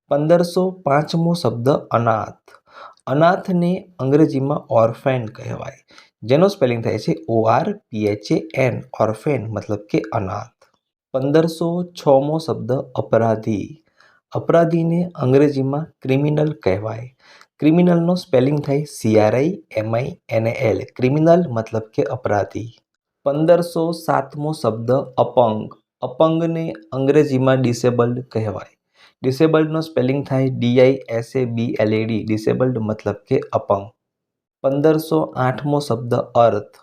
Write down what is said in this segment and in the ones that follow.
1505મો શબ્દ અનાથ. અનાથને અંગ્રેજીમાં ઓર્ફેન કહેવાય, જેનો સ્પેલિંગ થાય છે ORPHAN, ઓર્ફેન મતલબ કે અનાથ. 1506મો શબ્દ અપરાધી. અપરાધીને અંગ્રેજીમાં ક્રિમિનલ કહેવાય. ક્રિમિનલનો સ્પેલિંગ થાય CRIMINAL, ક્રિમિનલ મતલબ કે અપરાધી. 1507મો શબ્દ અપંગ. અપંગને અંગ્રેજીમાં ડિસેબલ્ડ કહેવાય. ડિસેબલ્ડનો સ્પેલિંગ થાય DISABLED, ડિસેબલ્ડ મતલબ કે અપંગ. 1508મો શબ્દ અર્થ.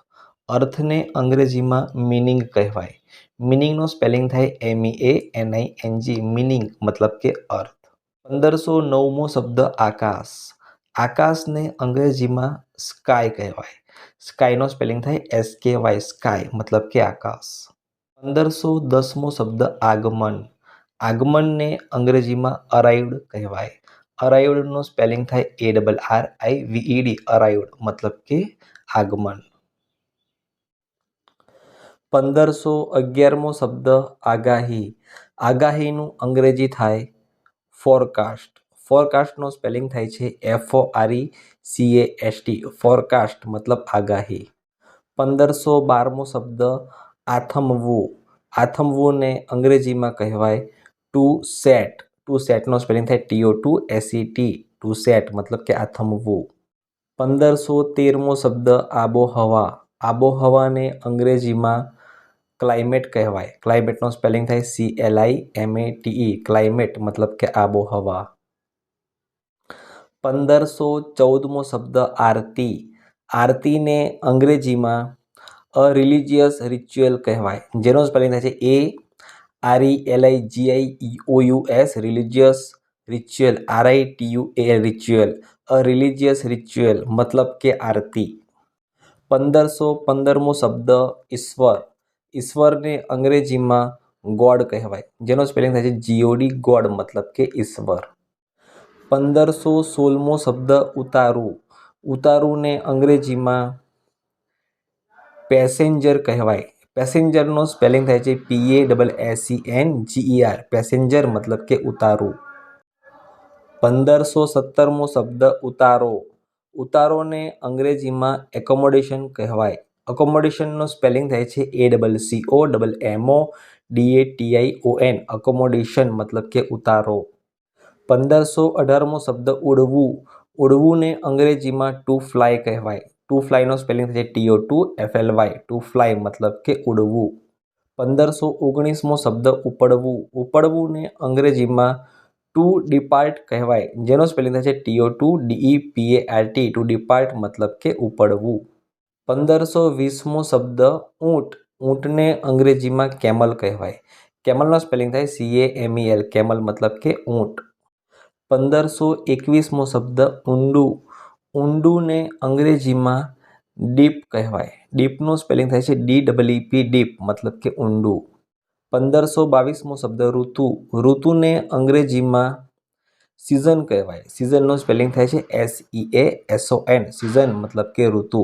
અર્થને અંગ્રેજીમાં મિનિંગ કહેવાય. મિનિંગનો સ્પેલિંગ થાય MEANING, મિનિંગ મતલબ કે અર્થ. 1509મો શબ્દ આકાશ. આકાશને અંગ્રેજીમાં સ્કાય કહેવાય. સ્કાયનો સ્પેલિંગ થાય SKY, સ્કાય મતલબ કે આકાશ. 1510મો શબ્દ આગમન. આગમનને અંગ્રેજીમાં અરાઇવ્ડ કહેવાય. અરાઇવ્ડનો સ્પેલિંગ થાય ARRIVED, અરાઇવ્ડ મતલબ કે આગમન. 1511મો શબ્દ આગાહી. આગાહીનું અંગ્રેજી થાય ફોરકાસ્ટ. ફોરકાસ્ટનો સ્પેલિંગ થાય છે FORECAST, ફોરકાસ્ટ મતલબ આગાહી. 1512મો શબ્દ આથમવું. આથમવુંને અંગ્રેજીમાં કહેવાય ટુ સેટ. ટુ સેટનો સ્પેલિંગ થાય TO2SET, ટુ સેટ મતલબ કે આથમવું. 1513મો શબ્દ આબોહવા. આબોહવાને અંગ્રેજીમાં ક્લાઇમેટ કહેવાય. ક્લાઇમેટનો સ્પેલિંગ થાય CLIMATE, ક્લાઇમેટ મતલબ કે આબોહવા. 1514મો શબ્દ આરતી. આરતીને અંગ્રેજીમાં અ રિલિજિયસ રિચ્યુઅલ કહેવાય, જેનો સ્પેલિંગ થાય છે ARELIGIOUS, religious, ritual RITUAL, ritual, અ રિલિજિયસ રિચ્યુઅલ મતલબ કે આરતી. 1515મો શબ્દ ઈશ્વર. ઈશ્વરને અંગ્રેજીમાં ગોડ કહેવાય, જેનો સ્પેલિંગ થાય છે GOD, ગોડ મતલબ કે ઈશ્વર. 1516મો શબ્દ ઉતારું. ઉતારુંને અંગ્રેજીમાં પેસેન્જર કહેવાય. પેસેન્જરનો સ્પેલિંગ થાય છે PASSENGER, પેસેન્જર મતલબ કે ઉતારું. 1517મો શબ્દ ઉતારો. ઉતારોને અંગ્રેજીમાં એકોમોડેશન કહેવાય. અકોમોડેશનનો સ્પેલિંગ થાય છે ACCOMMODATION, અકોમોડેશન મતલબ કે ઉતારો. 1518મો શબ્દ ઉડવું. ઉડવુંને અંગ્રેજીમાં ટુ ફ્લાય કહેવાય. ટુ ફ્લાયનો સ્પેલિંગ થાય છે TO2FLY, ટુ ફ્લાય મતલબ કે ઉડવું. 1519મો શબ્દ ઉપડવું. ઉપડવુંને અંગ્રેજીમાં ટુ ડિપાર્ટ કહેવાય, જેનો સ્પેલિંગ થાય છે TO2DEPART, ટુ ડિપાર્ટ મતલબ કે ઉપડવું. 1520મો શબ્દ ઊંટ. ઊંટને અંગ્રેજીમાં કેમલ કહેવાય. કેમલનો સ્પેલિંગ થાય CAMEL, કેમલ મતલબ કે ઊંટ. 1521મો શબ્દ ઊંડું. ઊંડુંને અંગ્રેજીમાં ડીપ કહેવાય. ડીપનું સ્પેલિંગ થાય છે DEEP, ડીપ મતલબ કે ઊંડું. 1522મો શબ્દ ઋતુ. ઋતુને અંગ્રેજીમાં સિઝન કહેવાય. સિઝનનું સ્પેલિંગ થાય છે SEASON, સિઝન મતલબ કે ઋતુ.